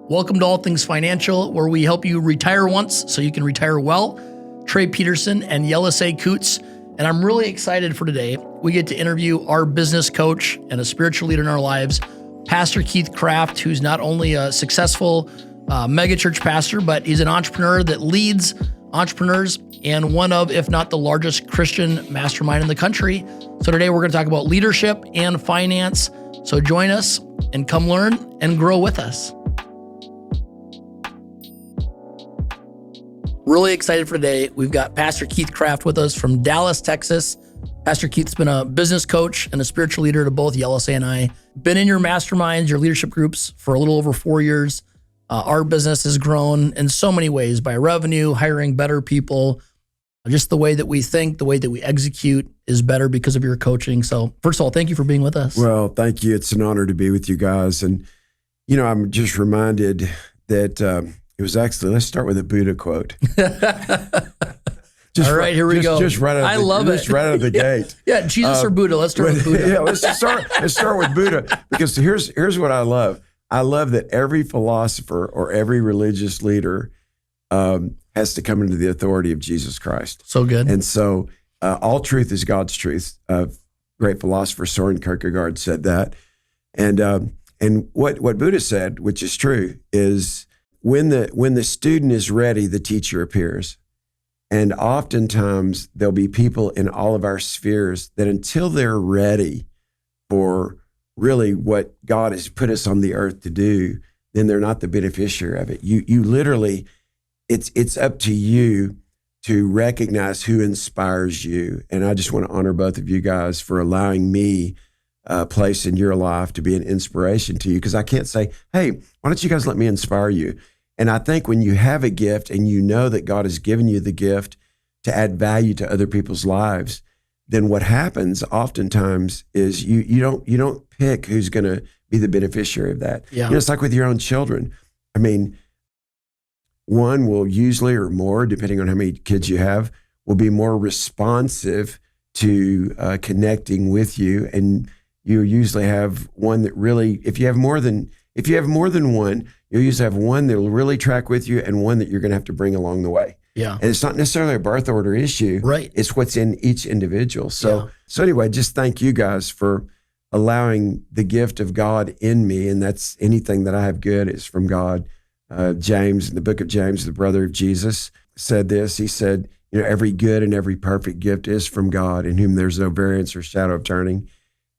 Welcome to All Things Financial, where we help you retire once so you can retire well. Trey Peterson and Yelisey Coots. And I'm really excited for today. We get to interview our business coach and a spiritual leader in our lives, Pastor Keith Craft, who's not only a successful megachurch pastor, but he's an entrepreneur that leads entrepreneurs and one of, if not the largest Christian mastermind in the country. So today we're going to talk about leadership and finance. So join us and come learn and grow with us. Really excited for today. We've got Pastor Keith Craft with us from Dallas, Texas. Pastor Keith's been a business coach and a spiritual leader to both Yelisey and I. Been in your masterminds, your leadership groups for a little over 4 years. Our business has grown in so many ways by revenue, hiring better people. Just the way that we think, the way that we execute is better because of your coaching. So first of all, thank you for being with us. Well, thank you. It's an honor to be with you guys. And, I'm just reminded that it was actually, let's start with a Buddha quote. All right, here we go. Just right out of the gate. Yeah, Jesus or Buddha. Let's start with Buddha. Yeah, let's start with Buddha, because here's what I love. I love that every philosopher or every religious leader has to come into the authority of Jesus Christ. So good. And so all truth is God's truth. Great philosopher Soren Kierkegaard said that. And what Buddha said, which is true, is when the student is ready, the teacher appears. And oftentimes there'll be people in all of our spheres that until they're ready for really what God has put us on the earth to do, then they're not the beneficiary of it. You literally, it's up to you to recognize who inspires you. And I just want to honor both of you guys for allowing me a place in your life to be an inspiration to you, because I can't say, hey, why don't you guys let me inspire you? And I think when you have a gift and you know that God has given you the gift to add value to other people's lives, then what happens oftentimes is you don't pick who's going to be the beneficiary of that. Yeah. It's like with your own children. I mean, one will usually, or more, depending on how many kids you have, will be more responsive to connecting with you. And you usually have one that really, if you have more than one, you'll usually have one that will really track with you and one that you're going to have to bring along the way. Yeah. And it's not necessarily a birth order issue. Right. It's what's in each individual. So anyway, just thank you guys for allowing the gift of God in me. And that's anything that I have good is from God. James, in the book of James, the brother of Jesus, said this. He said, every good and every perfect gift is from God, in whom there's no variance or shadow of turning.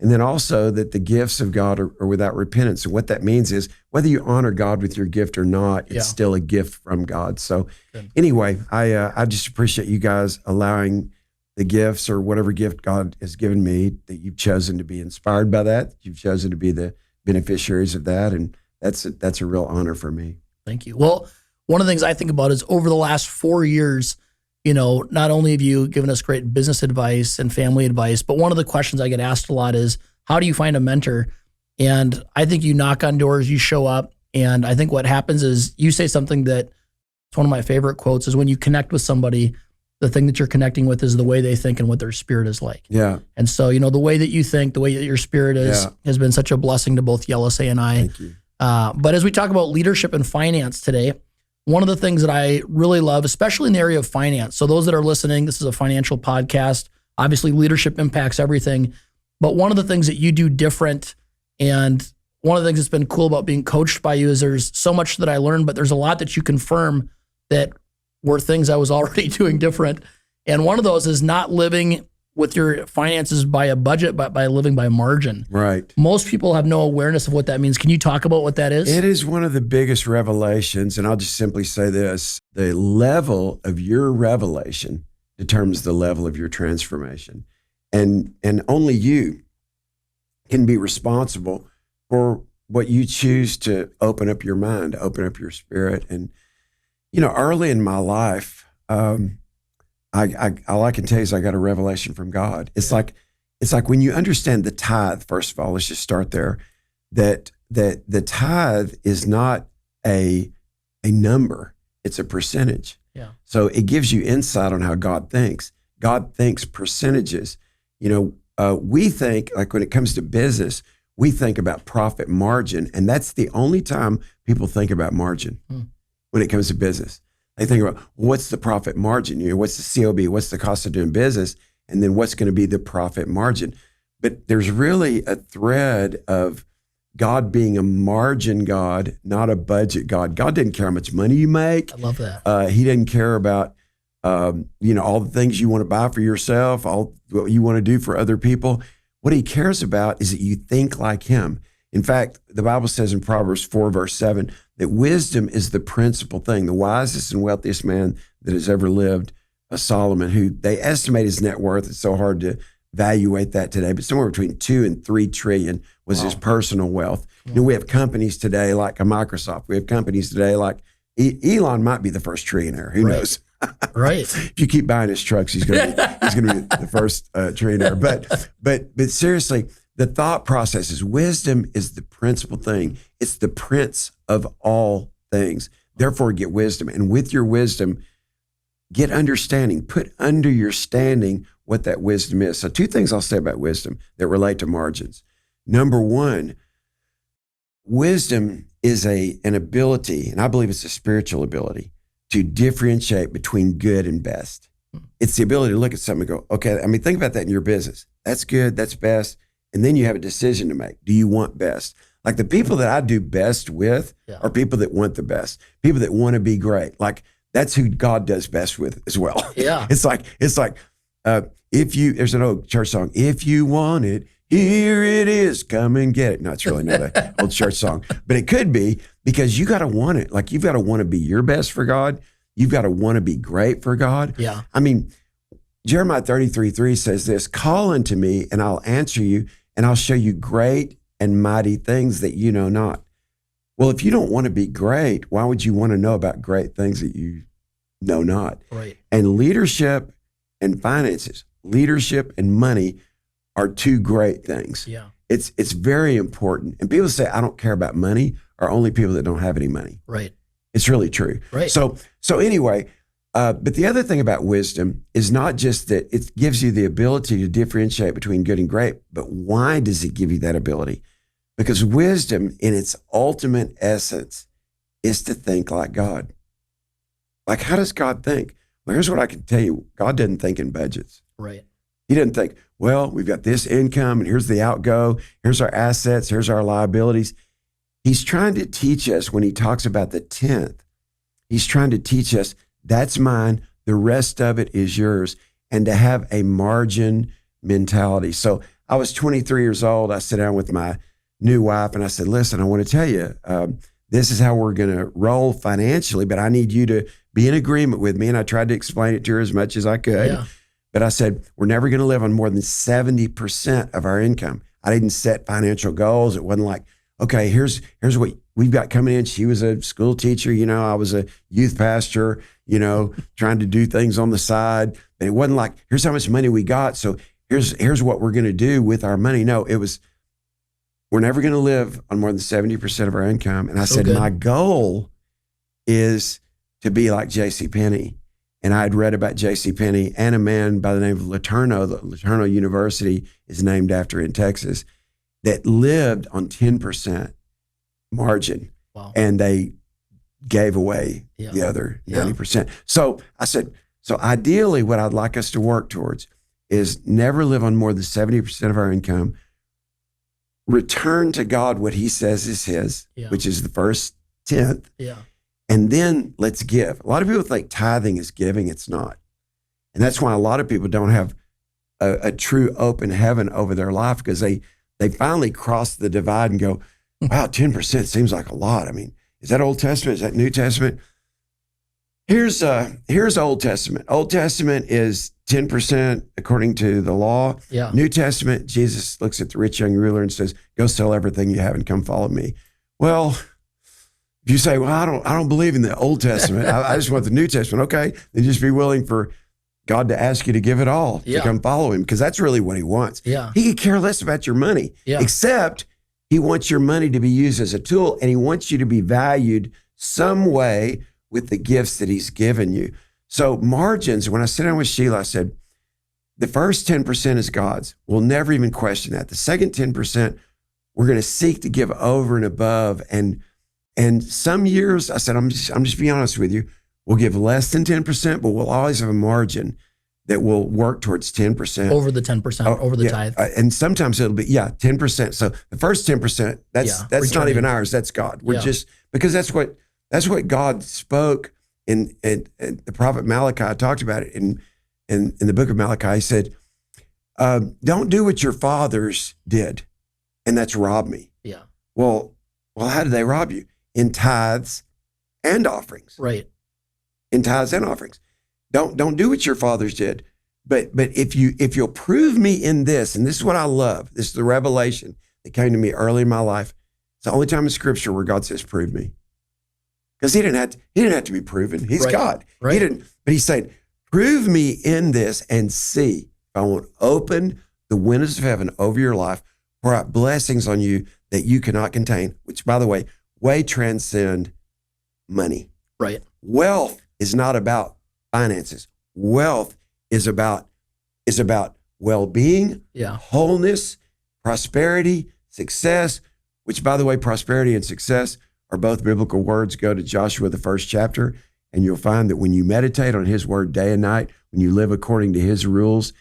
And then also that the gifts of God are without repentance. And what that means is whether you honor God with your gift or not, it's still a gift from God. So anyway, I just appreciate you guys allowing the gifts or whatever gift God has given me, that you've chosen to be inspired by that. You've chosen to be the beneficiaries of that. And that's a real honor for me. Thank you. Well, one of the things I think about is over the last 4 years, not only have you given us great business advice and family advice, but one of the questions I get asked a lot is, how do you find a mentor? And I think you knock on doors, you show up, and I think what happens is you say something that it's one of my favorite quotes is, when you connect with somebody, the thing that you're connecting with is the way they think and what their spirit is like. Yeah. And so, the way that you think, the way that your spirit is, has been such a blessing to both Yelisey and I. Thank you. But as we talk about leadership and finance today, one of the things that I really love, especially in the area of finance, so those that are listening, this is a financial podcast. Obviously, leadership impacts everything. But one of the things that you do different, and one of the things that's been cool about being coached by you, is there's so much that I learned, but there's a lot that you confirm that were things I was already doing different. And one of those is not living with your finances by a budget, but by living by margin. Right. Most people have no awareness of what that means. Can you talk about what that is? It is one of the biggest revelations, and I'll just simply say this: the level of your revelation determines the level of your transformation. And only you can be responsible for what you choose to open up your mind, open up your spirit. And, early in my life, all I can tell you is I got a revelation from God. It's like when you understand the tithe, first of all, let's just start there, that the tithe is not a number, it's a percentage. Yeah. So it gives you insight on how God thinks. God thinks percentages. We think, like when it comes to business, we think about profit margin, and that's the only time people think about margin when it comes to business. They think about, what's the profit margin? What's the COB? What's the cost of doing business? And then what's going to be the profit margin? But there's really a thread of God being a margin God, not a budget God. God didn't care how much money you make. I love that. He didn't care about, all the things you want to buy for yourself, all what you want to do for other people. What he cares about is that you think like him. In fact, the Bible says in Proverbs 4, verse 7, that wisdom is the principal thing. The wisest and wealthiest man that has ever lived, Solomon, who they estimate his net worth. It's so hard to evaluate that today, but somewhere between 2 and 3 trillion was his personal wealth. We have companies today like a Microsoft. We have companies today like Elon might be the first trillionaire. Who knows? Right. If you keep buying his trucks, he's going to be the first trillionaire. But seriously, the thought process is wisdom is the principal thing. It's the prince of all things. Therefore, get wisdom. And with your wisdom, get understanding. Put under your standing what that wisdom is. So 2 things I'll say about wisdom that relate to margins. Number 1, wisdom is an ability, and I believe it's a spiritual ability, to differentiate between good and best. It's the ability to look at something and go, okay, think about that in your business. That's good, that's best. And then you have a decision to make. Do you want best? Like the people that I do best with are people that want the best, people that want to be great. Like that's who God does best with as well. Yeah. It's like there's an old church song, if you want it, here it is, come and get it. No, it's really not an old church song, but it could be, because you got to want it. Like you've got to want to be your best for God. You've got to want to be great for God. Yeah. Jeremiah 33:3 says this, call unto me and I'll answer you and I'll show you great and mighty things that you know not. Well, if you don't want to be great, why would you want to know about great things that you know not? Right. And leadership and finances, leadership and money are 2 great things. Yeah. It's very important. And people say, I don't care about money, are only people that don't have any money. Right. It's really true. Right. So anyway, but the other thing about wisdom is not just that it gives you the ability to differentiate between good and great, but why does it give you that ability? Because wisdom in its ultimate essence is to think like God. Like, how does God think? Well, here's what I can tell you. God doesn't think in budgets. Right. He doesn't think, well, we've got this income and here's the outgo, here's our assets, here's our liabilities. He's trying to teach us when he talks about the 10th, he's trying to teach us that's mine, the rest of it is yours, and to have a margin mentality. So I was 23 years old. I sat down with my new wife and I said, listen, I want to tell you, this is how we're going to roll financially, but I need you to be in agreement with me. And I tried to explain it to her as much as I could. Yeah. But I said, we're never going to live on more than 70% of our income. I didn't set financial goals. It wasn't like, okay, here's what we've got coming in. She was a school teacher. I was a youth pastor, trying to do things on the side. But it wasn't like, here's how much money we got, so here's what we're going to do with our money. No, it was, we're never going to live on more than 70% of our income. And I said, my goal is to be like JCPenney. And I had read about JCPenney and a man by the name of Laterno. The Laterno University is named after in Texas, that lived on 10% margin. Wow. And they gave away the other 90%. So I said, so ideally what I'd like us to work towards is never live on more than 70% of our income, return to God what he says is his, which is the first 10th. Yeah. And then let's give. A lot of people think tithing is giving. It's not. And that's why a lot of people don't have a true open heaven over their life, because they finally cross the divide and go, wow, 10% seems like a lot. Is that Old Testament? Is that New Testament? Here's Old Testament. Old Testament is 10% according to the law. Yeah. New Testament, Jesus looks at the rich young ruler and says, go sell everything you have and come follow me. Well, if you say, well, I don't believe in the Old Testament. I just want the New Testament. Okay, then just be willing for God to ask you to give it all to come follow him, because that's really what he wants. Yeah. He could care less about your money, except he wants your money to be used as a tool, and he wants you to be valued some way with the gifts that he's given you. So margins, when I sat down with Sheila, I said, the first 10% is God's. We'll never even question that. The second 10%, We're going to seek to give over and above. And some years, I said, I'm just being honest with you, we'll give less than 10%, but we'll always have a margin that will work towards 10%. Over the 10%, over the tithe. And sometimes it'll be, 10%. So the first 10%, that's not even ours, that's God. We're just, because that's what God spoke in the prophet Malachi talked about it in the book of Malachi. He said, don't do what your fathers did, and that's rob me. Yeah. Well, how did they rob you? In tithes and offerings. Right. In tithes and offerings. Don't do what your fathers did. But if you'll prove me in this, and this is what I love, this is the revelation that came to me early in my life. It's the only time in Scripture where God says, "Prove me," because He didn't have to be proven. He's God. Right. He didn't. But He's saying, "Prove me in this, and see if I won't open the windows of heaven over your life, pour out blessings on you that you cannot contain." Which, by the way transcend money. Right. Wealth is not about finances. Wealth is about well-being, wholeness, prosperity, success, which, by the way, prosperity and success are both biblical words. Go to Joshua, the 1st chapter, and you'll find that when you meditate on His word day and night, when you live according to His rules,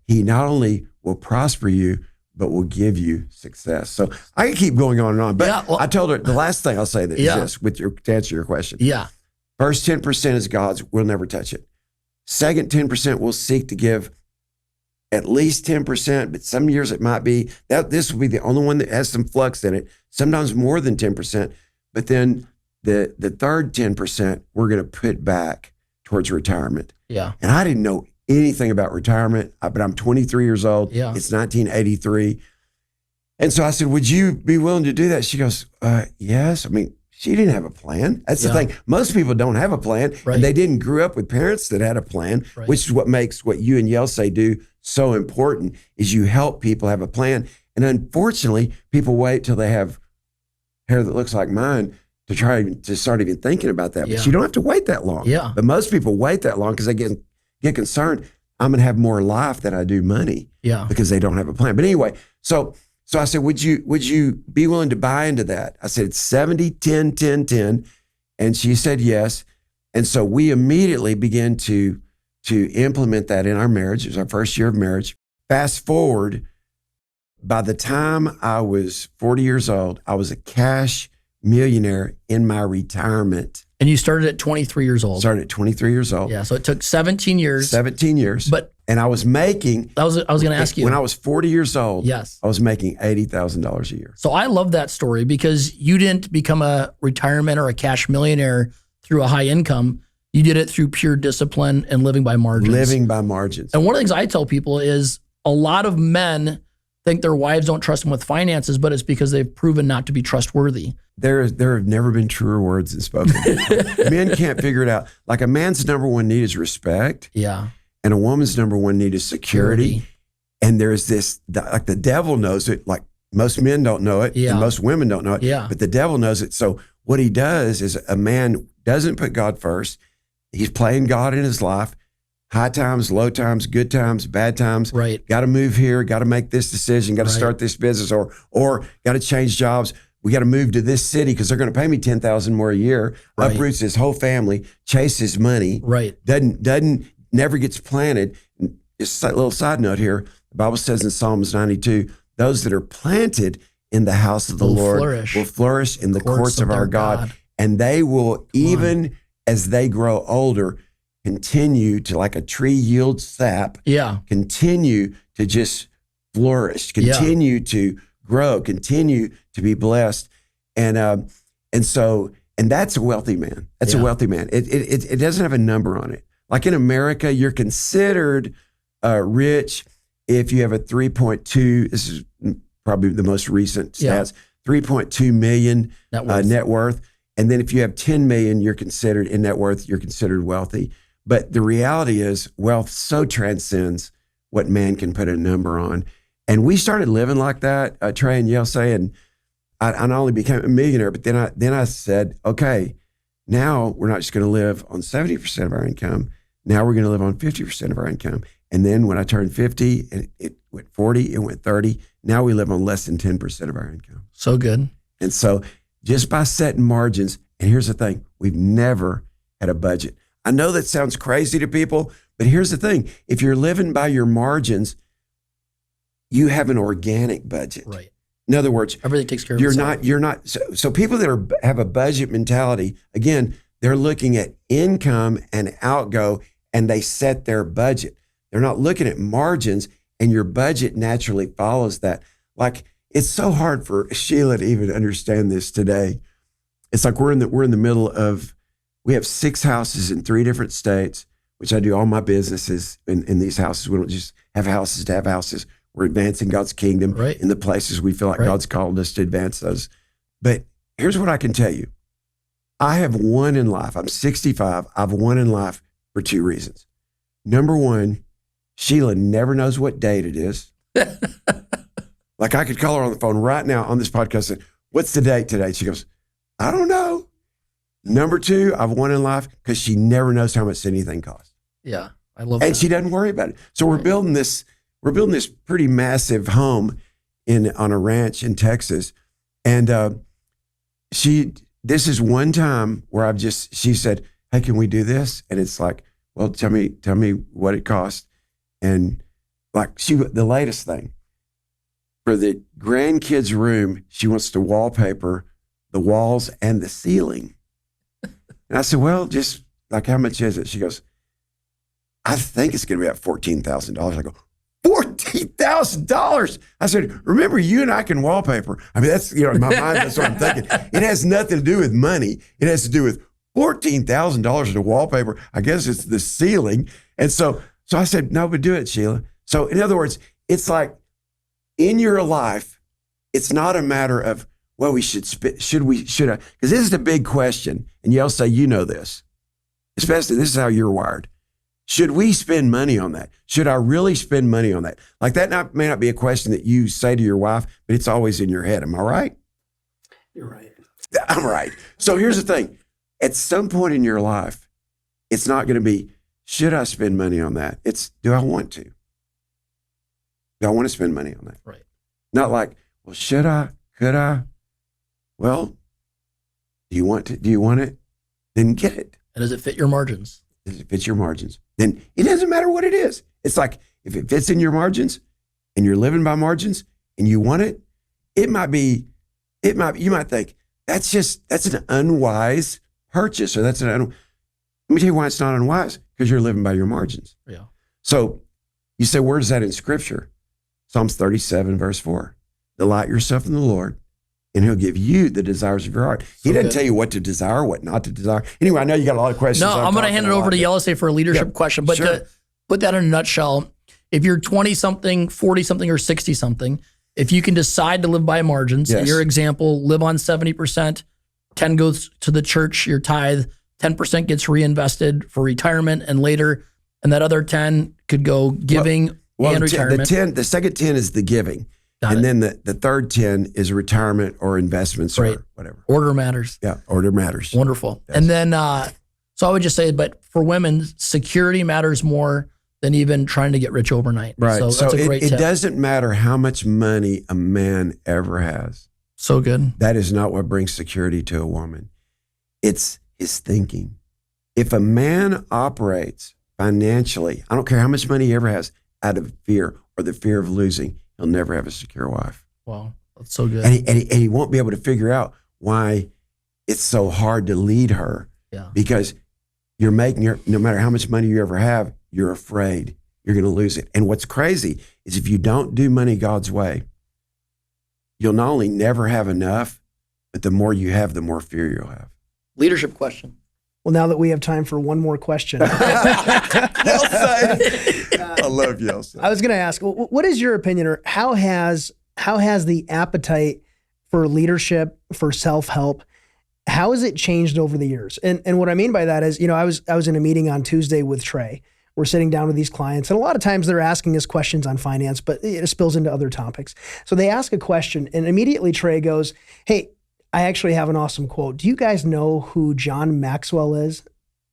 He not only will prosper you, but will give you success. So I can keep going on and on, but I told her the last thing I'll say that is this, to answer your question. Yeah. First 10% is God's. We'll never touch it. Second 10% we'll seek to give at least 10%, but some years it might be that this will be the only one that has some flux in it, sometimes more than 10%. But then the third 10% we're going to put back towards retirement. Yeah. And I didn't know anything about retirement, but I'm 23 years old. Yeah. It's 1983. And so I said, would you be willing to do that? She goes, yes. I mean, she didn't have a plan. That's the thing. Most people don't have a plan. Right. And they didn't grow up with parents that had a plan, which is what makes what you and Yelisey do so important, is you help people have a plan. And unfortunately, people wait till they have hair that looks like mine to try to start even thinking about that. But you don't have to wait that long. Yeah. But most people wait that long because they get concerned. I'm going to have more life than I do money. Yeah. Because they don't have a plan. But anyway, so I said, would you be willing to buy into that? I said, 70, 10, 10, 10. And she said yes. And so we immediately began to implement that in our marriage. It was our first year of marriage. Fast forward, by the time I was 40 years old, I was a cash millionaire in my retirement. And you started at 23 years old. Started at 23 years old. Yeah, so it took 17 years. 17 years. And I was making... I was going to ask you. When I was 40 years old, yes, I was making $80,000 a year. So I love that story because you didn't become a retirement or a cash millionaire through a high income. You did it through pure discipline and living by margins. Living by margins. And one of the things I tell people is a lot of men think their wives don't trust them with finances, but it's because they've proven not to be trustworthy. There have never been truer words than spoken. Men can't figure it out. Like, a man's number one need is respect. Yeah. And a woman's number one need is security. And there's this, like, the devil knows it. Like, most men don't know it. Yeah. And most women don't know it. Yeah. But the devil knows it. So what he does is, a man doesn't put God first. He's playing God in his life. High times, low times, good times, bad times. Right. Got to move here. Got to make this decision. Got to start this business, or got to change jobs. We got to move to this city because they're going to pay me $10,000 more a year. Right. Uproots his whole family, chases money. Right. Never gets planted. Just a little side note here. The Bible says in Psalms 92, those that are planted in the house of the Lord will flourish in the courts of our God. And they will, even as they grow older, continue to, like a tree yields sap, continue to just flourish, continue to grow, continue to be blessed. And that's a wealthy man. That's a wealthy man. It doesn't have a number on it. Like in America, you're considered rich if you have a 3.2, this is probably the most recent stats, 3.2 million net worth. And then if you have 10 million, you're considered, in net worth, you're considered wealthy. But the reality is, wealth so transcends what man can put a number on. And we started living like that, Trey and Yelisey, and I not only became a millionaire, but then I said, okay, now we're not just going to live on 70% of our income. Now we're going to live on 50% of our income. And then when I turned 50, it went 40, it went 30. Now we live on less than 10% of our income. So good. And so just by setting margins, and here's the thing, we've never had a budget. I know that sounds crazy to people, but here's the thing. If you're living by your margins, you have an organic budget. Right. In other words, everything takes care of itself. You're not, so people that have a budget mentality, again, they're looking at income and outgo, and they set their budget. They're not looking at margins, and your budget naturally follows that. Like, it's so hard for Sheila to even understand this today. It's like we're in the middle of, we have 6 houses in 3 different states, which I do all my businesses in these houses. We don't just have houses to have houses. We're advancing God's kingdom in the places we feel like God's called us to advance those. But here's what I can tell you. I have won in life. I'm 65. I've won in life for 2 reasons. Number one, Sheila never knows what date it is. Like, I could call her on the phone right now on this podcast and say, what's the date today? She goes, I don't know. Number 2, I've won in life because she never knows how much anything costs. Yeah, I love that. And she doesn't worry about it. So we're building this pretty massive home on a ranch in Texas. And this is one time where she said, hey, can we do this? And it's like, well, tell me what it costs. And like, the latest thing, for the grandkids' room, she wants to wallpaper the walls and the ceiling. And I said, well, just like, how much is it? She goes, I think it's going to be about $14,000. I go, $14,000. I said, remember, you and I can wallpaper. I mean, that's, in my mind, that's what I'm thinking. It has nothing to do with money. It has to do with $14,000 to wallpaper. I guess it's the ceiling. And so I said, no, but do it, Sheila. So in other words, it's like, in your life, it's not a matter of, well, we should I? Because this is the big question. And Yelisey, you know this. Especially, this is how you're wired. Should we spend money on that? Should I really spend money on that? Like, that may not be a question that you say to your wife, but it's always in your head. Am I right? You're right. I'm right. So here's the thing. At some point in your life, it's not going to be, should I spend money on that? It's, do I want to? Do I want to spend money on that? Right. Not like, well, should I? Could I? Well, do you want it? Then get it. And does it fit your margins? Does it fit your margins? Then it doesn't matter what it is. It's like, if it fits in your margins and you're living by margins and you want it, you might think, that's an unwise purchase, or let me tell you why it's not unwise, because you're living by your margins. Yeah. So you say, where is that in Scripture? Psalms 37, verse 4. Delight yourself in the Lord, and he'll give you the desires of your heart. He doesn't tell you what to desire, what not to desire. Anyway, I know you got a lot of questions. No, I'm going to hand it over to Yelisey for a leadership question. But to put that in a nutshell, if you're 20-something, 40-something, or 60-something, if you can decide to live by margins, in your example, live on 70%, 10 goes to the church, your tithe, 10% gets reinvested for retirement and later, and that other 10 could go giving and retirement. The second 10 is the giving. Then the third 10 is retirement or investments or whatever. Order matters. Yeah, order matters. Wonderful. Yes. And then, so I would just say, but for women, security matters more than even trying to get rich overnight. Right. So that's a great tip. It doesn't matter how much money a man ever has. So good. That is not what brings security to a woman. It's his thinking. If a man operates financially, I don't care how much money he ever has, out of fear or the fear of losing, he'll never have a secure wife. Wow, that's so good. And he won't be able to figure out why it's so hard to lead her. Yeah. Because no matter how much money you ever have, you're afraid you're going to lose it. And what's crazy is if you don't do money God's way, you'll not only never have enough, but the more you have, the more fear you'll have. Leadership question. Well, now that we have time for one more question. I love Yelisey. I was going to ask, what is your opinion, or how has the appetite for leadership, for self-help, how has it changed over the years? And what I mean by that is, I was in a meeting on Tuesday with Trey. We're sitting down with these clients, and a lot of times they're asking us questions on finance, but it spills into other topics. So they ask a question, and immediately Trey goes, hey, I actually have an awesome quote. Do you guys know who John Maxwell is?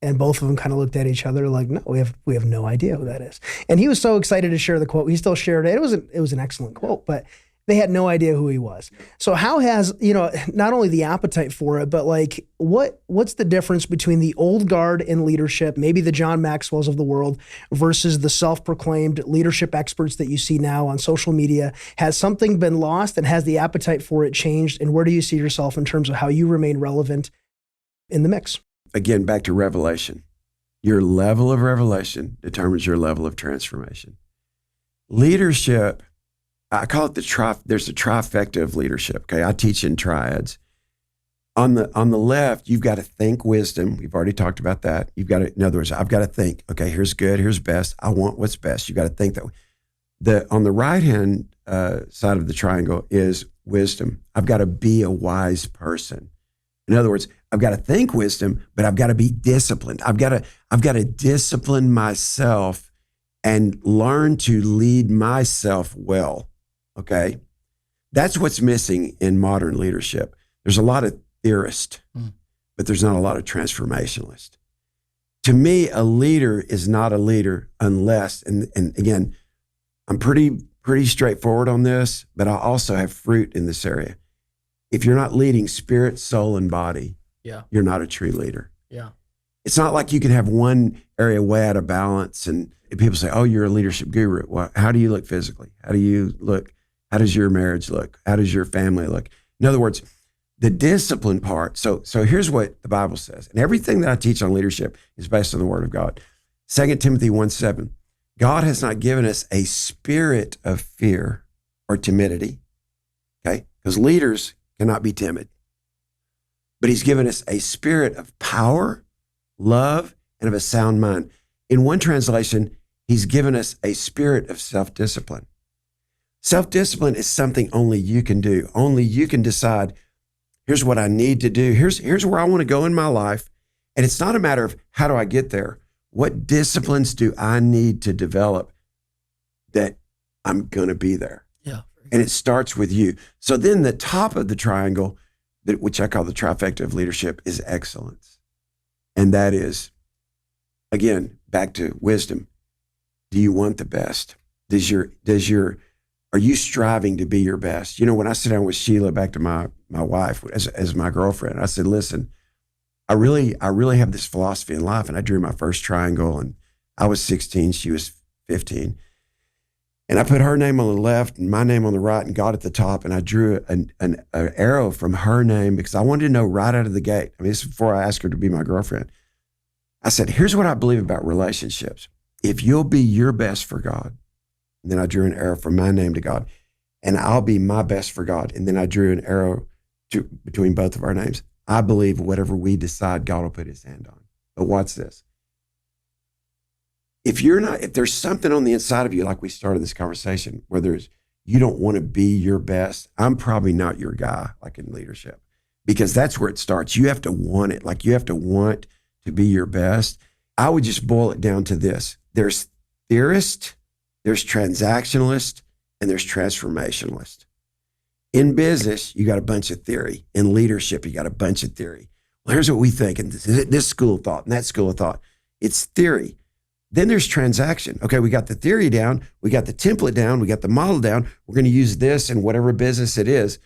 And both of them kind of looked at each other like, no, we have no idea who that is. And he was so excited to share the quote. He still shared it. It was an excellent quote, but they had no idea who he was. So how has, not only the appetite for it, but like what's the difference between the old guard in leadership, maybe the John Maxwell's of the world, versus the self-proclaimed leadership experts that you see now on social media? Has something been lost, and has the appetite for it changed? And where do you see yourself in terms of how you remain relevant in the mix? Again, back to revelation. Your level of revelation determines your level of transformation. Leadership, I call it there's a trifecta of leadership. Okay, I teach in triads. On the left, you've got to think wisdom. We've already talked about that. You've got to, in other words, I've got to think, okay, here's good, here's best. I want what's best. You've got to think that way. On the right-hand side of the triangle is wisdom. I've got to be a wise person. In other words, I've got to think wisdom, but I've got to be disciplined. I've got to discipline myself and learn to lead myself well. Okay, that's what's missing in modern leadership. There's a lot of theorists, but there's not a lot of transformationalists. To me, a leader is not a leader unless, and again, I'm pretty straightforward on this, but I also have fruit in this area. If you're not leading spirit, soul, and body, you're not a true leader. Yeah. It's not like you can have one area way out of balance and people say, oh, you're a leadership guru. Well, how do you look physically? How do you look? How does your marriage look? How does your family look? In other words, the discipline part. So here's what the Bible says. And everything that I teach on leadership is based on the Word of God. 2 Timothy 1:7. God has not given us a spirit of fear or timidity. Okay? Because leaders cannot be timid. But he's given us a spirit of power, love, and of a sound mind. In one translation, he's given us a spirit of self-discipline. Self-discipline is something only you can do. Only you can decide, here's what I need to do. Here's where I want to go in my life. And it's not a matter of how do I get there? What disciplines do I need to develop that I'm going to be there? Yeah. And it starts with you. So then the top of the triangle, which I call the trifecta of leadership, is excellence. And that is, again, back to wisdom. Do you want the best? Are you striving to be your best? When I sit down with Sheila, back to my wife as my girlfriend, I said, listen, I really have this philosophy in life. And I drew my first triangle, and I was 16, she was 15. And I put her name on the left and my name on the right and God at the top. And I drew an arrow from her name because I wanted to know right out of the gate. I mean, this is before I asked her to be my girlfriend. I said, here's what I believe about relationships. If you'll be your best for God, and then I drew an arrow from my name to God, and I'll be my best for God. And then I drew an arrow between both of our names. I believe whatever we decide, God will put his hand on. But watch this. If there's something on the inside of you, like we started this conversation, where you don't want to be your best, I'm probably not your guy, like in leadership, because that's where it starts. You have to want it. Like you have to want to be your best. I would just boil it down to this. There's theorist, there's transactionalist, and there's transformationalist. In business, you got a bunch of theory. In leadership, you got a bunch of theory. Well, here's what we think, and this school of thought and that school of thought. It's theory. Then there's transaction. Okay, we got the theory down, we got the template down, we got the model down. We're going to use this in whatever business it is.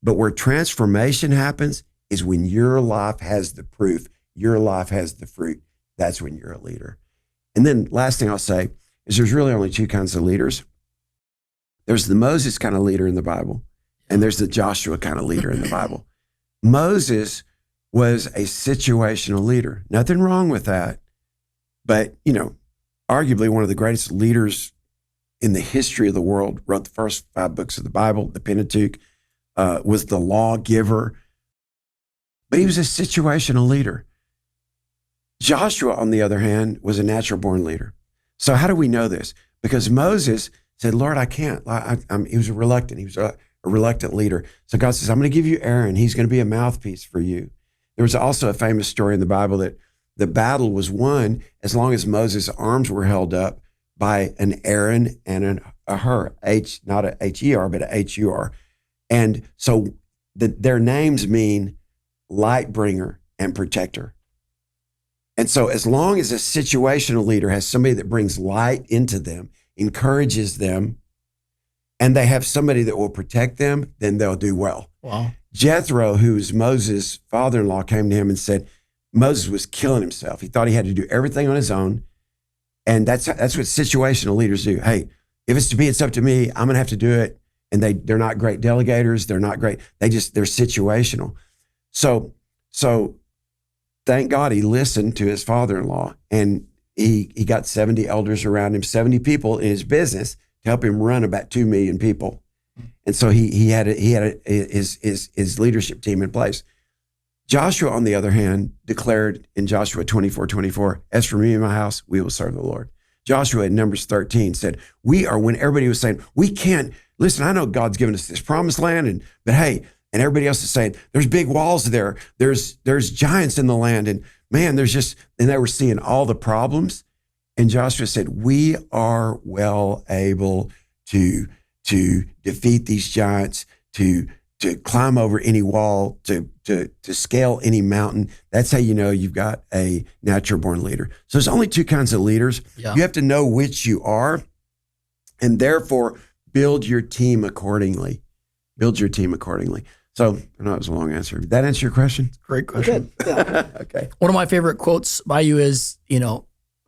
But where transformation happens is when your life has the proof, your life has the fruit. That's when you're a leader. And then last thing I'll say is there's really only two kinds of leaders. There's the Moses kind of leader in the Bible, and there's the Joshua kind of leader in the Bible. Moses was a situational leader. Nothing wrong with that. But, arguably one of the greatest leaders in the history of the world, wrote the first 5 books of the Bible, the Pentateuch, was the lawgiver. But he was a situational leader. Joshua, on the other hand, was a natural born leader. So how do we know this? Because Moses said, Lord, I can't. He was reluctant. He was a reluctant leader. So God says, I'm going to give you Aaron. He's going to be a mouthpiece for you. There was also a famous story in the Bible that the battle was won as long as Moses' arms were held up by an Aaron and a Hur, not a H-E-R, but a H-U-R. And so their names mean light bringer and protector. And so as long as a situational leader has somebody that brings light into them, encourages them, and they have somebody that will protect them, then they'll do well. Wow. Jethro, who was Moses' father-in-law, came to him and said, Moses was killing himself. He thought he had to do everything on his own. And that's what situational leaders do. Hey, if it's to be, it's up to me. I'm going to have to do it. And they're not great delegators. They're not great. They're situational. So thank God he listened to his father-in-law, and he got 70 elders around him, 70 people in his business to help him run about 2 million people. And so he had his leadership team in place. Joshua, on the other hand, declared in Joshua 24:24, as for me and my house, we will serve the Lord. Joshua in Numbers 13 said, when everybody was saying, we can't, listen, I know God's given us this promised land, but hey, and everybody else is saying, there's big walls there. There's giants in the land. And man, and they were seeing all the problems. And Joshua said, we are well able to defeat these giants, to climb over any wall, to scale any mountain. That's how you know you've got a natural born leader. So there's only 2 kinds of leaders. Yeah. You have to know which you are, and therefore build your team accordingly. Build your team accordingly. So I know it was a long answer. Did that answer your question? Great question. Yeah. Okay. One of my favorite quotes by you is,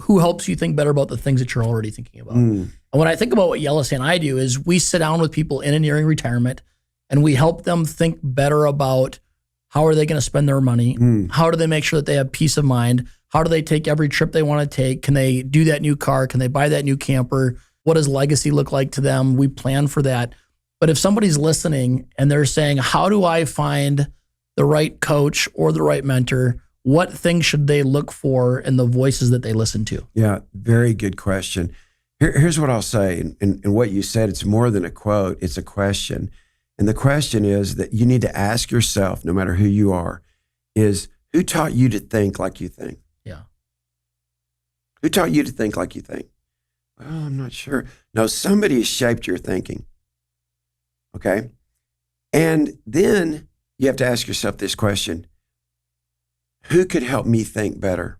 who helps you think better about the things that you're already thinking about? And when I think about what Yelisey and I do is we sit down with people in and nearing retirement, and we help them think better about how are they going to spend their money? How do they make sure that they have peace of mind? How do they take every trip they want to take? Can they do that new car? Can they buy that new camper? What does legacy look like to them? We plan for that. But if somebody's listening and they're saying, how do I find the right coach or the right mentor? What things should they look for in the voices that they listen to? Yeah, very good question. Here's what I'll say. And what you said, it's more than a quote, it's a question. And the question is that you need to ask yourself, no matter who you are, is who taught you to think like you think? Yeah. Who taught you to think like you think? Well, I'm not sure. No, somebody has shaped your thinking. Okay? And then you have to ask yourself this question: who could help me think better?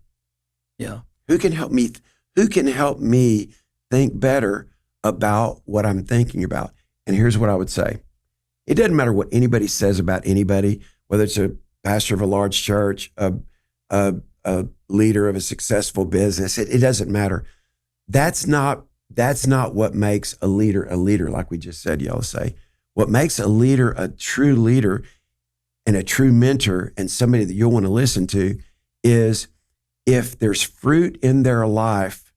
Yeah. Who can help me think better about what I'm thinking about? And here's what I would say. It doesn't matter what anybody says about anybody, whether it's a pastor of a large church, a leader of a successful business. It doesn't matter. That's not what makes a leader, like we just said, Yelisey. What makes a leader a true leader and a true mentor and somebody that you'll want to listen to is if there's fruit in their life,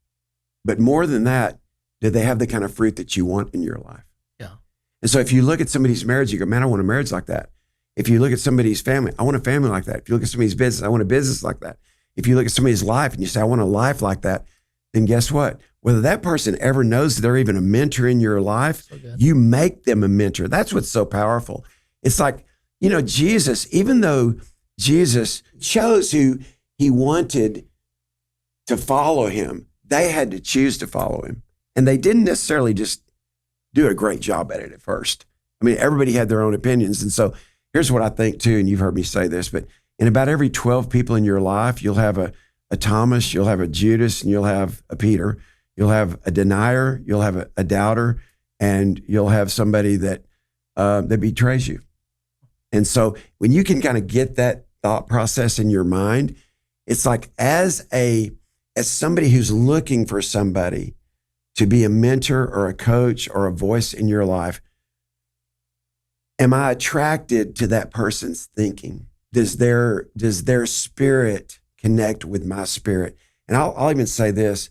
but more than that, do they have the kind of fruit that you want in your life? Yeah. And so if you look at somebody's marriage, you go, man, I want a marriage like that. If you look at somebody's family, I want a family like that. If you look at somebody's business, I want a business like that. If you look at somebody's life and you say, I want a life like that, then guess what? Whether that person ever knows that they're even a mentor in your life, you make them a mentor. That's what's so powerful. It's like, Jesus, even though Jesus chose who he wanted to follow him, they had to choose to follow him. And they didn't necessarily just do a great job at it at first. I mean, everybody had their own opinions. And so here's what I think too, and you've heard me say this, but in about every 12 people in your life, you'll have a Thomas, you'll have a Judas, and you'll have a Peter. You'll have a denier, you'll have a doubter, and you'll have somebody that betrays you. And so when you can kind of get that thought process in your mind, it's like as somebody who's looking for somebody to be a mentor or a coach or a voice in your life, am I attracted to that person's thinking? Does their spirit connect with my spirit? And I'll even say this.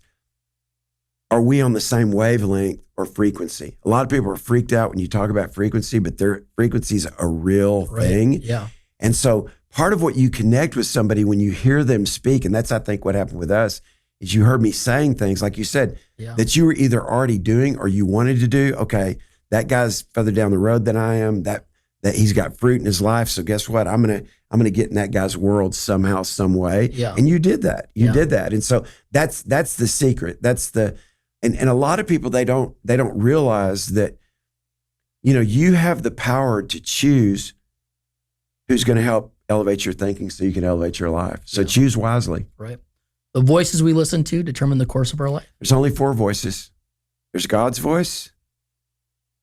Are we on the same wavelength or frequency? A lot of people are freaked out when you talk about frequency, but their frequency is a real thing. Yeah. And so part of what you connect with somebody when you hear them speak, and that's, I think, what happened with us, is you heard me saying things, like you said, that you were either already doing or you wanted to do. Okay, that guy's further down the road than I am, that he's got fruit in his life. So guess what? I'm gonna get in that guy's world somehow, some way. Yeah. And you did that. You did that. And so that's the secret. And a lot of people, they don't realize that, you have the power to choose who's going to help elevate your thinking so you can elevate your life. So choose wisely. Right. The voices we listen to determine the course of our life. There's only 4 voices. There's God's voice,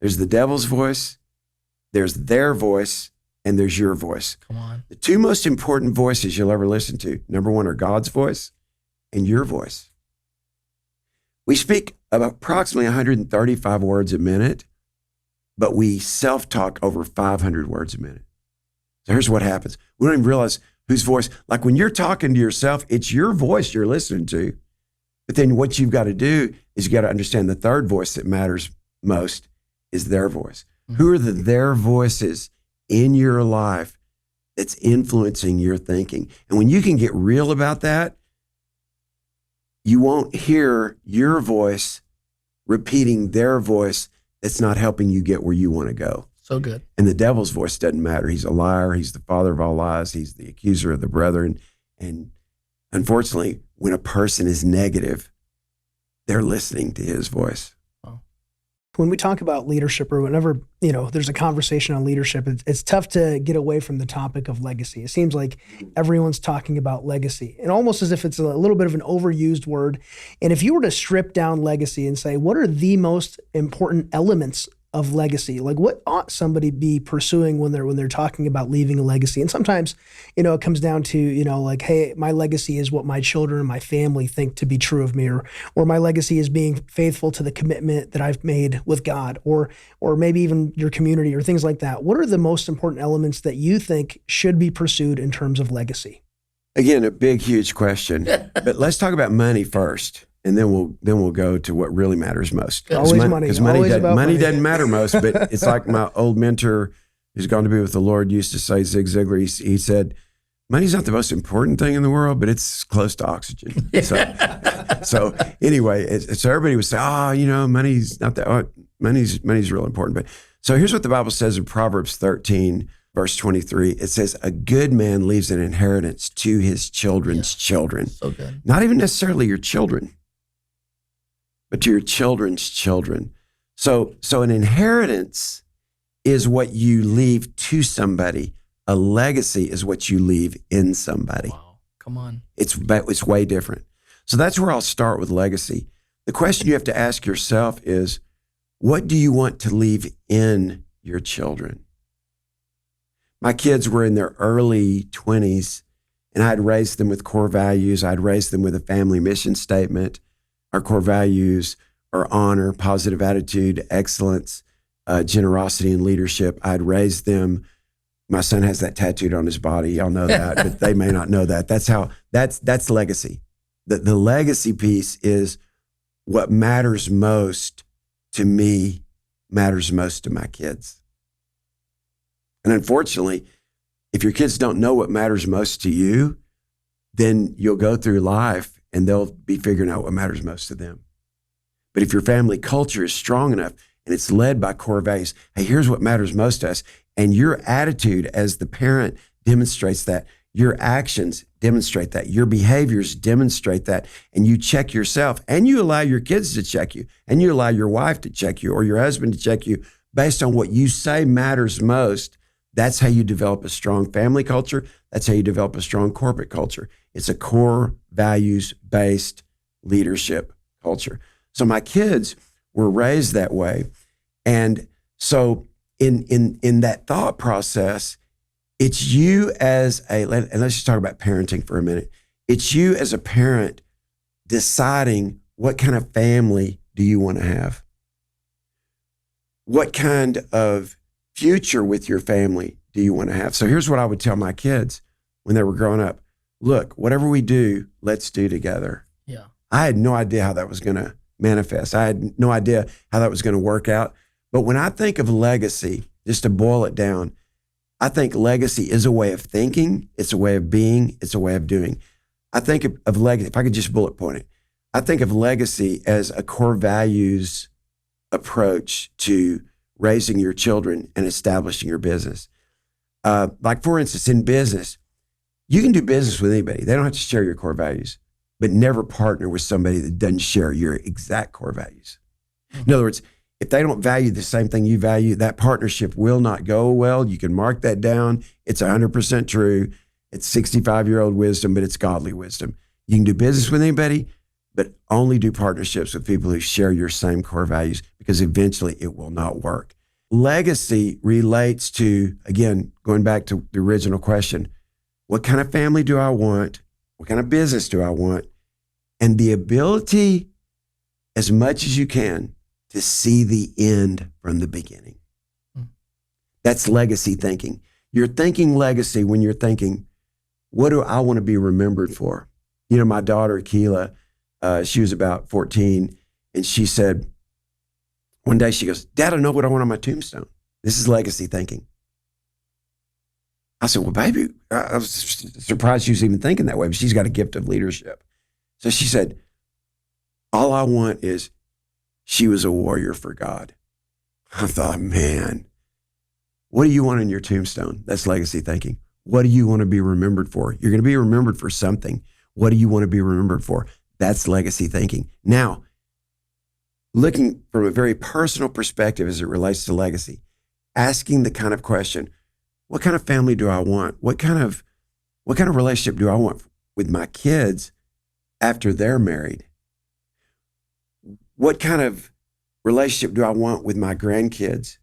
there's the devil's voice, there's their voice, and there's your voice. Come on. The 2 most important voices you'll ever listen to, number 1 are God's voice and your voice. We speak about approximately 135 words a minute, but we self-talk over 500 words a minute. So here's what happens. We don't even realize whose voice, like when you're talking to yourself, it's your voice you're listening to. But then what you've got to do is you got to understand the third voice that matters most is their voice. Mm-hmm. Who are their voices in your life that's influencing your thinking? And when you can get real about that, you won't hear your voice repeating their voice that's not helping you get where you want to go. So good. And the devil's voice doesn't matter. He's a liar. He's the father of all lies. He's the accuser of the brethren. And unfortunately, when a person is negative, they're listening to his voice. When we talk about leadership, or whenever, there's a conversation on leadership, it's tough to get away from the topic of legacy. It seems like everyone's talking about legacy, and almost as if it's a little bit of an overused word. And if you were to strip down legacy and say, what are the most important elements of legacy? Like, what ought somebody be pursuing when they're talking about leaving a legacy? And sometimes, it comes down to, like, hey, my legacy is what my children and my family think to be true of me, or my legacy is being faithful to the commitment that I've made with God, or maybe even your community, or things like that. What are the most important elements that you think should be pursued in terms of legacy? Again, a big, huge question. But let's talk about money first. And then we'll go to what really matters most. Always money. Because money doesn't matter most, but it's like my old mentor who's gone to be with the Lord used to say, Zig Ziglar, he said, money's not the most important thing in the world, but it's close to oxygen. So anyway, so everybody would say, money's not that, money's real important. But so here's what the Bible says in Proverbs 13, verse 23. It says, a good man leaves an inheritance to his children's children. So good. Not even necessarily your children, but to your children's children. So an inheritance is what you leave to somebody. A legacy is what you leave in somebody. Wow, come on. It's way different. So that's where I'll start with legacy. The question you have to ask yourself is, what do you want to leave in your children? My kids were in their early 20s, and I'd raised them with core values. I'd raised them with a family mission statement. Our core values are honor, positive attitude, excellence, generosity, and leadership. I'd raised them. My son has that tattooed on his body. Y'all know that, but they may not know that. That's legacy. The legacy piece is what matters most to me matters most to my kids. And unfortunately, if your kids don't know what matters most to you, then you'll go through life and they'll be figuring out what matters most to them. But if your family culture is strong enough and it's led by core values, hey, here's what matters most to us, and your attitude as the parent demonstrates that, your actions demonstrate that, your behaviors demonstrate that, and you check yourself, and you allow your kids to check you, and you allow your wife to check you or your husband to check you based on what you say matters most, that's how you develop a strong family culture. That's how you develop a strong corporate culture. It's a core values-based leadership culture. So my kids were raised that way. And so in that thought process, it's you as and let's just talk about parenting for a minute. It's you as a parent deciding what kind of family do you want to have? What kind of future with your family do you want to have? So here's what I would tell my kids when they were growing up. Look, whatever we do, let's do together. Yeah. I had no idea how that was going to manifest. I had no idea how that was going to work out. But when I think of legacy, just to boil it down, I think legacy is a way of thinking. It's a way of being. It's a way of doing. I think of legacy, if I could just bullet point it, I think of legacy as a core values approach to raising your children and establishing your business. Like for instance, in business, you can do business with anybody. They don't have to share your core values, but never partner with somebody that doesn't share your exact core values. In other words, if they don't value the same thing you value, that partnership will not go well. You can mark that down. It's 100% true. It's 65-year-old wisdom, but it's godly wisdom. You can do business with anybody, but only do partnerships with people who share your same core values, because eventually it will not work. Legacy relates to, again, going back to the original question, what kind of family do I want? What kind of business do I want? And the ability, as much as you can, to see the end from the beginning. That's legacy thinking. You're thinking legacy when you're thinking, what do I want to be remembered for? You know, my daughter, Keela, she was about 14, and she said, one day she goes, Dad, I know what I want on my tombstone. This is legacy thinking. I said, well, baby, I was surprised she was even thinking that way, but she's got a gift of leadership. So she said, all I want is she was a warrior for God. I thought, man, what do you want on your tombstone? That's legacy thinking. What do you want to be remembered for? You're going to be remembered for something. What do you want to be remembered for? That's legacy thinking. Now, looking from a very personal perspective as it relates to legacy, asking the kind of question, what kind of family do I want? What kind of relationship do I want with my kids after they're married? What kind of relationship do I want with my grandkids?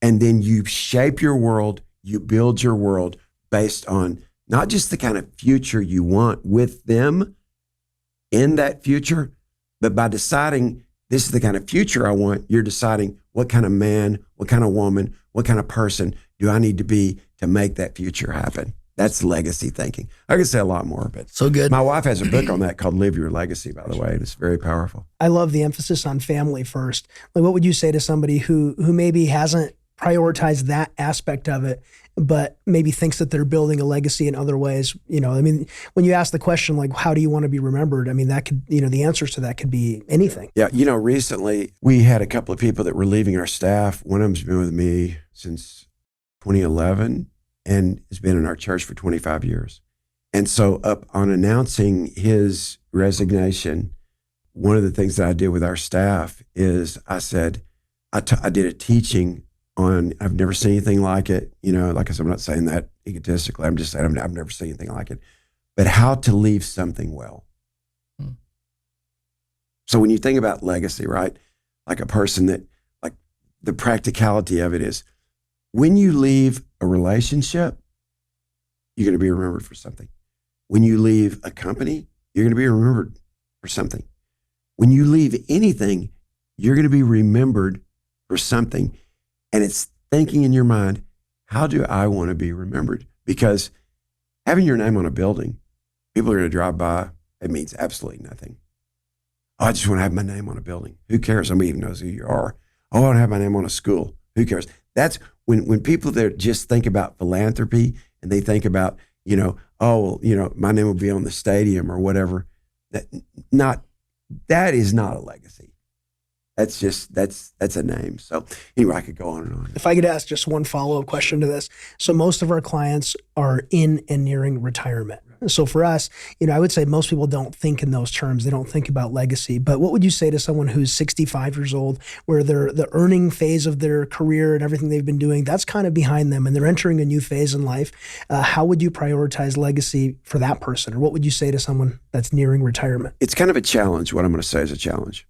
And then you shape your world, you build your world based on not just the kind of future you want with them in that future, but by deciding this is the kind of future I want, you're deciding what kind of man, what kind of woman, what kind of person do I need to be to make that future happen. That's legacy thinking. I could say a lot more, but So good. my wife has a book on that called Live Your Legacy, by the way, and it's very powerful. I love the emphasis on family first. Like, what would you say to somebody who maybe hasn't prioritized that aspect of it, but maybe thinks that they're building a legacy in other ways? You know, I mean, when you ask the question, like, how do you want to be remembered? I mean, that could, you know, the answers to that could be anything. Yeah, you know, recently we had a couple of people that were leaving our staff. One of them's been with me since 2011 and has been in our church for 25 years. And so up on announcing his resignation, one of the things that I did with our staff is I said, I did a teaching on, I've never seen anything like it. You know, like I said, I'm not saying that egotistically. I'm just saying I've never seen anything like it. But how to leave something well. So when you think about legacy, right? Like a person that, like the practicality of it is, when you leave a relationship, you're going to be remembered for something. When you leave a company, you're going to be remembered for something. When you leave anything, you're going to be remembered for something. And it's thinking in your mind, how do I want to be remembered? Because having your name on a building, people are going to drive by, it means absolutely nothing. Oh, I just want to have my name on a building. Who cares? Nobody even knows who you are. Oh, I want to have my name on a school. Who cares? That's when people that just think about philanthropy and they think about, you know, oh, well, you know, my name will be on the stadium or whatever. That is not a legacy. That's just, that's a name. So anyway, I could go on and on. If I could ask just one follow-up question to this. So most of our clients are in and nearing retirement. So for us, you know, I would say most people don't think in those terms. They don't think about legacy. But what would you say to someone who's 65 years old, where the earning phase of their career and everything they've been doing, that's kind of behind them and they're entering a new phase in life? How would you prioritize legacy for that person? Or what would you say to someone that's nearing retirement? It's kind of a challenge. What I'm going to say is a challenge.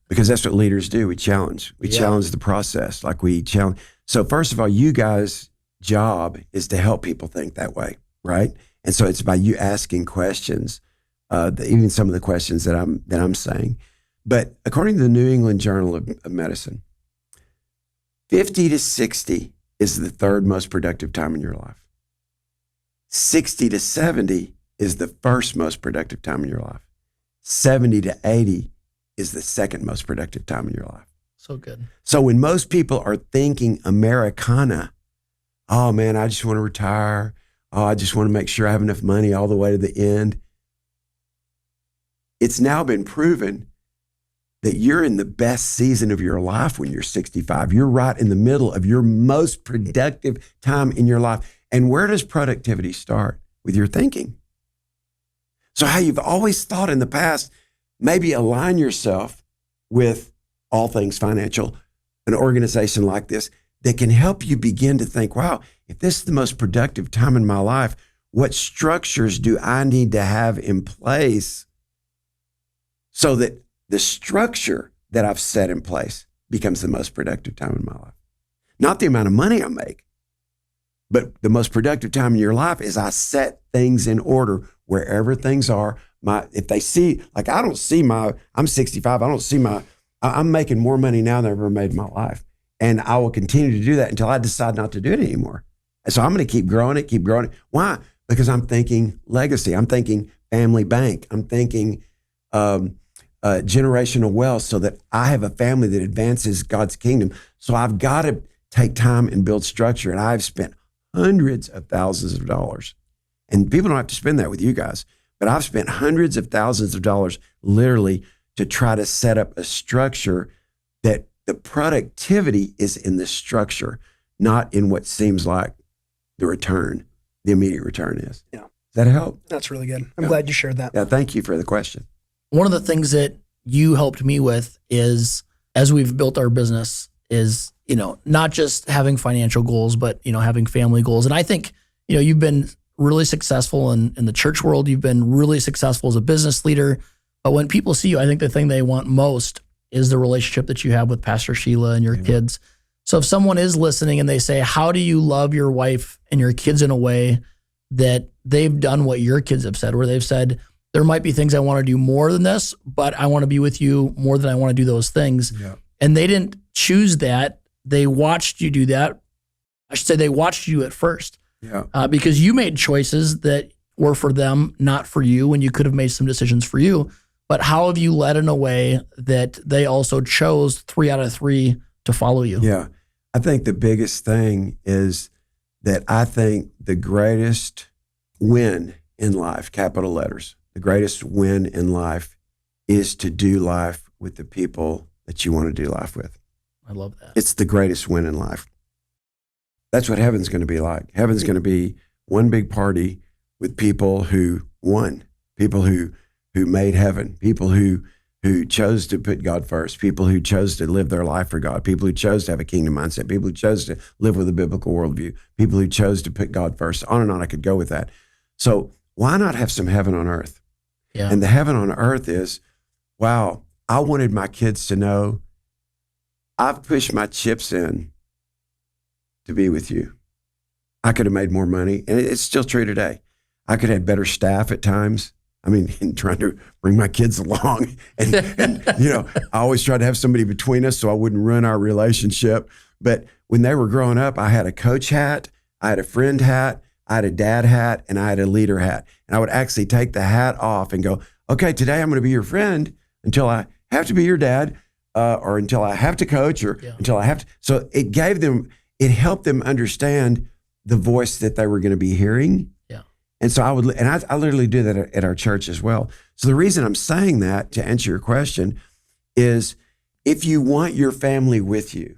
Because that's what leaders do. We challenge. We challenge the process. Like we challenge. So first of all, you guys' job is to help people think that way, right? And so it's by you asking questions, even some of the questions that I'm saying. But according to the New England Journal of Medicine, 50 to 60 is the third most productive time in your life. 60 to 70 is the first most productive time in your life. 70 to 80 is the second most productive time in your life. So good. So when most people are thinking Americana, oh man, I just want to retire. Oh, I just want to make sure I have enough money all the way to the end. It's now been proven that you're in the best season of your life when you're 65. You're right in the middle of your most productive time in your life. And where does productivity start? With your thinking. So how you've always thought in the past, maybe align yourself with All Things Financial, an organization like this that can help you begin to think, wow, if this is the most productive time in my life, what structures do I need to have in place so that the structure that I've set in place becomes the most productive time in my life? Not the amount of money I make, but the most productive time in your life is I set things in order wherever things are. If they see, like I'm 65, I'm making more money now than I've ever made in my life. And I will continue to do that until I decide not to do it anymore. And so I'm going to keep growing it. Why? Because I'm thinking legacy. I'm thinking family bank. I'm thinking generational wealth so that I have a family that advances God's kingdom. So I've got to take time and build structure. And I've spent hundreds of thousands of dollars. And people don't have to spend that with you guys, but I've spent hundreds of thousands of dollars literally to try to set up a structure that the productivity is in the structure, not in what seems like the immediate return is. Yeah. Does that help? That's really good. I'm glad you shared that. Yeah, thank you for the question. One of the things that you helped me with is, as we've built our business, is, not just having financial goals, but, having family goals. And I think, you've been really successful in the church world. You've been really successful as a business leader. But when people see you, I think the thing they want most is the relationship that you have with Pastor Sheila and your kids. So if someone is listening and they say, how do you love your wife and your kids in a way that they've done what your kids have said, where they've said, there might be things I want to do more than this, but I want to be with you more than I want to do those things. Yeah. And they didn't choose that. They watched you do that. I should say they watched you at first. Yeah. Because you made choices that were for them, not for you, and you could have made some decisions for you. But how have you led in a way that they also chose 3 out of 3 to follow you? Yeah. I think the biggest thing is that I think the greatest win in life, capital letters, the greatest win in life is to do life with the people that you want to do life with. I love that. It's the greatest win in life. That's what heaven's going to be like. Heaven's going to be one big party with people who won, people who made heaven, people who chose to put God first, people who chose to live their life for God, people who chose to have a kingdom mindset, people who chose to live with a biblical worldview, people who chose to put God first. On and on I could go with that. So why not have some heaven on earth? Yeah. And the heaven on earth is, wow, I wanted my kids to know I've pushed my chips in to be with you. I could have made more money, and it's still true today. I could have better staff at times. I mean, in trying to bring my kids along. And I always tried to have somebody between us so I wouldn't ruin our relationship. But when they were growing up, I had a coach hat, I had a friend hat, I had a dad hat, and I had a leader hat. And I would actually take the hat off and go, okay, today I'm going to be your friend until I have to be your dad, or until I have to coach, or until I have to. So it helped them understand the voice that they were going to be hearing. And so I literally do that at our church as well. So the reason I'm saying that, to answer your question, is if you want your family with you,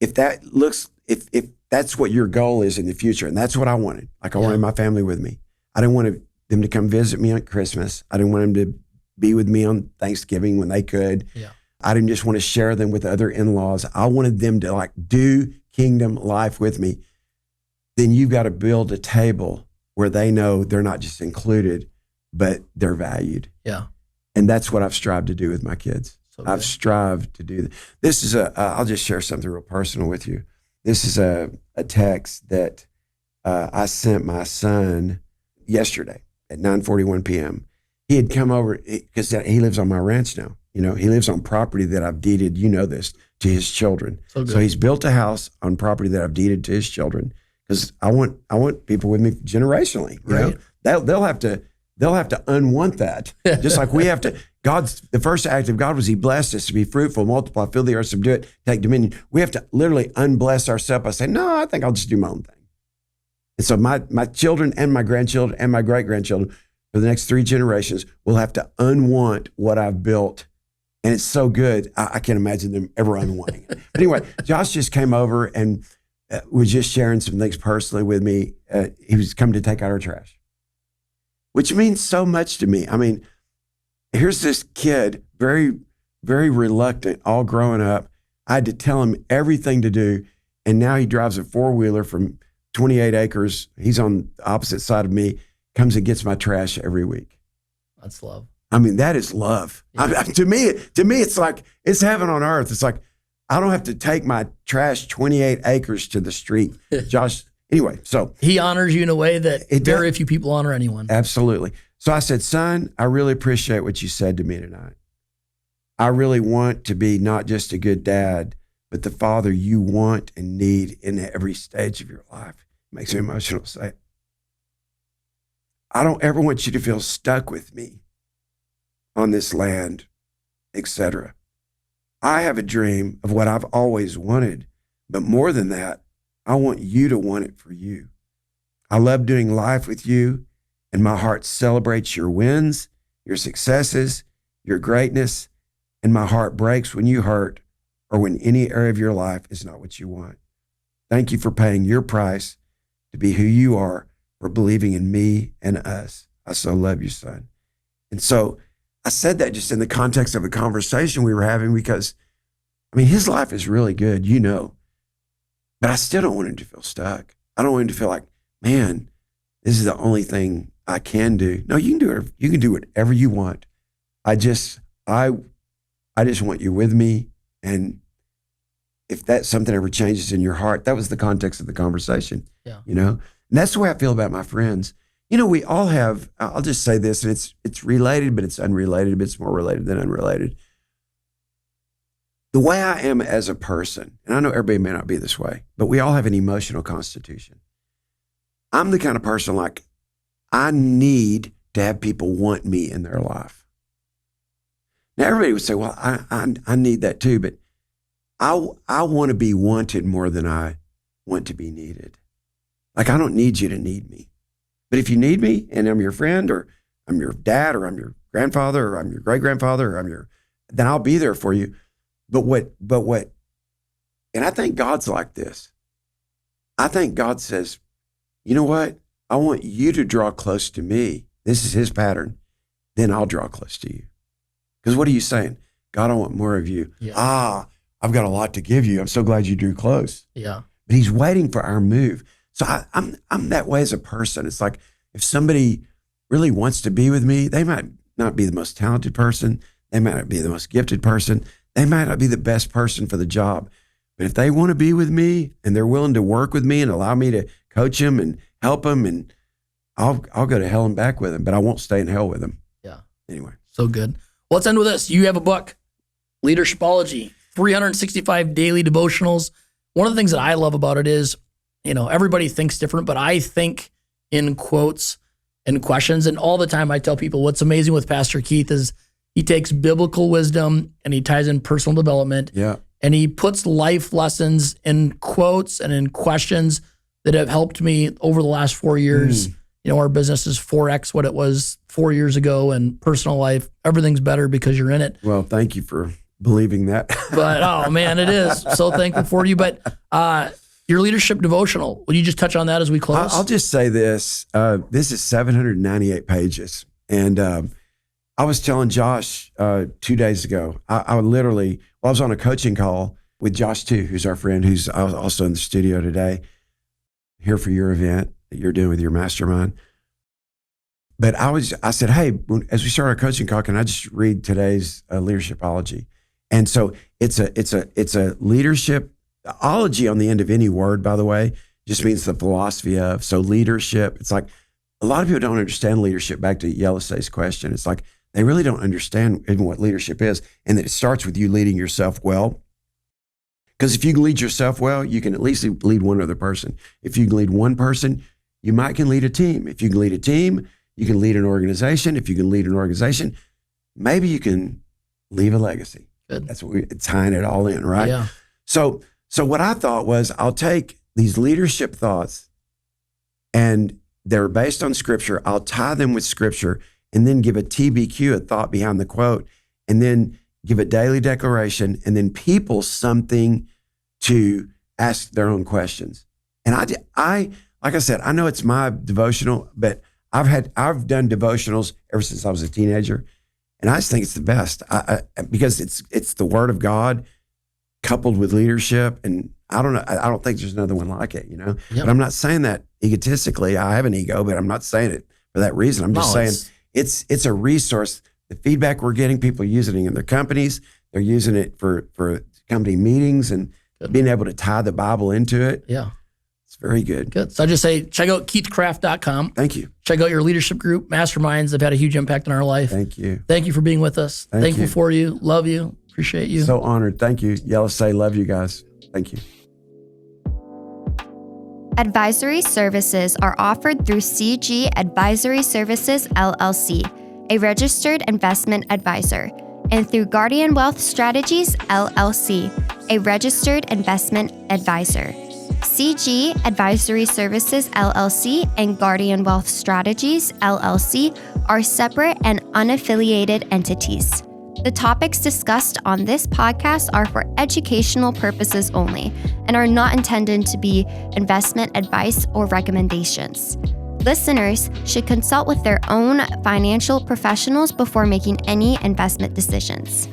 if that's what your goal is in the future, and that's what I wanted. Like I wanted my family with me. I didn't want them to come visit me on Christmas. I didn't want them to be with me on Thanksgiving when they could. Yeah. I didn't just want to share them with other in-laws. I wanted them to do kingdom life with me. Then you've got to build a table where they know they're not just included, but they're valued. Yeah. And that's what I've strived to do with my kids. So I've strived to do that. This is I'll just share something real personal with you. This is a text that I sent my son yesterday at 9:41 p.m. He had come over because he lives on my ranch now. He lives on property that I've deeded, this, to his children. So he's built a house on property that I've deeded to his children. Because I want people with me generationally. Right. They'll have to unwant that. Just like we have to. The first act of God was He blessed us to be fruitful, multiply, fill the earth, subdue it, take dominion. We have to literally unbless ourselves by saying, no, I think I'll just do my own thing. And so my children and my grandchildren and my great grandchildren for the next 3 generations will have to unwant what I've built. And it's so good, I can't imagine them ever unwanting it. But anyway, Josh just came over and was just sharing some things personally with me. He was coming to take out our trash, which means so much to me. I mean, here's this kid, very, very reluctant, all growing up. I had to tell him everything to do. And now he drives a 4-wheeler from 28 acres. He's on the opposite side of me, comes and gets my trash every week. That's love. I mean, that is love. Yeah. To me, it's like, it's heaven on earth. It's like, I don't have to take my trash 28 acres to the street. Josh, anyway, so. He honors you in a way that It very does. few people honor anyone. Absolutely. So I said, son, I really appreciate what you said to me tonight. I really want to be not just a good dad, but the father you want and need in every stage of your life. It makes me emotional to say it. I don't ever want you to feel stuck with me on this land, etc. I have a dream of what I've always wanted, but more than that, I want you to want it for you. I love doing life with you, and my heart celebrates your wins, your successes, your greatness, and my heart breaks when you hurt or when any area of your life is not what you want. Thank you for paying your price to be who you are, for believing in me and us. I so love you, son. And so I said that just in the context of a conversation we were having because, I mean, his life is really good, you know, but I still don't want him to feel stuck. I don't want him to feel like, man, this is the only thing I can do. No, you can do whatever you want. I just want you with me. And if that something ever changes in your heart, that was the context of the conversation. Yeah. You know, and that's the way I feel about my friends. You know, we all have, I'll just say this, and it's related, but it's unrelated, but it's more related than unrelated. The way I am as a person, and I know everybody may not be this way, but we all have an emotional constitution. I'm the kind of person like, I need to have people want me in their life. Now, everybody would say, well, I need that too, but I want to be wanted more than I want to be needed. Like, I don't need you to need me. But if you need me and I'm your friend or I'm your dad or I'm your grandfather or I'm your great-grandfather or then I'll be there for you. But what, and I think God's like this. I think God says, you know what? I want you to draw close to me. This is his pattern. Then I'll draw close to you. Because what are you saying? God, I want more of you. Yeah. I've got a lot to give you. I'm so glad you drew close. Yeah. But he's waiting for our move. So I'm that way as a person. It's like if somebody really wants to be with me, they might not be the most talented person. They might not be the most gifted person. They might not be the best person for the job. But if they want to be with me and they're willing to work with me and allow me to coach them and help them, and I'll go to hell and back with them, but I won't stay in hell with them. Yeah. Anyway. So good. Well, let's end with this. You have a book, Leadershipology, 365 daily devotionals. One of the things that I love about it is, you know, everybody thinks different, but I think in quotes and questions. And all the time I tell people what's amazing with Pastor Keith is he takes biblical wisdom and he ties in personal development. Yeah. And he puts life lessons in quotes and in questions that have helped me over the last 4 years. You know, our business is 4X what it was 4 years ago, and personal life, everything's better because you're in it. Well, thank you for believing that. But, oh man, it is. So thankful for you. But your leadership devotional, would you just touch on that as we close? I'll just say this. This is 798 pages. And I was telling Josh 2 days ago, I was on a coaching call with Josh too, who's our friend, who's also in the studio today, here for your event that you're doing with your mastermind. But I said, hey, as we start our coaching call, can I just read today's leadershipology? And so it's a leadership ology on the end of any word, by the way, just means the philosophy of. So leadership, it's like a lot of people don't understand leadership. Back to Yelisey's question, it's like they really don't understand even what leadership is, and that it starts with you leading yourself well. Because if you can lead yourself well, you can at least lead one other person. If you can lead one person, you can lead a team. If you can lead a team, you can lead an organization. If you can lead an organization, maybe you can leave a legacy. Good. That's what we're tying it all in, right? Yeah. So what I thought was, I'll take these leadership thoughts, and they're based on scripture. I'll tie them with scripture and then give a TBQ, a thought behind the quote, and then give a daily declaration, and then people something to ask their own questions. And I like I said, I know it's my devotional, but I've done devotionals ever since I was a teenager, and I just think it's the best because it's the Word of God coupled with leadership, and I don't know. I don't think there's another one like it, you know. Yep. But I'm not saying that egotistically. I have an ego, but I'm not saying it for that reason. I'm just saying it's a resource. The feedback we're getting, people using it in their companies, they're using it for company meetings and being able to tie the Bible into it. Yeah. It's very good. Good. So I just say, check out keithcraft.com. Thank you. Check out your leadership group, Masterminds. They've had a huge impact on our life. Thank you. Thank you for being with us. Thankful you. for you. Love you. Appreciate you. So honored. Thank you. Yelisey, love you guys. Thank you. Advisory services are offered through CG Advisory Services, LLC, a registered investment advisor, and through Guardian Wealth Strategies, LLC, a registered investment advisor. CG Advisory Services, LLC, and Guardian Wealth Strategies, LLC, are separate and unaffiliated entities. The topics discussed on this podcast are for educational purposes only and are not intended to be investment advice or recommendations. Listeners should consult with their own financial professionals before making any investment decisions.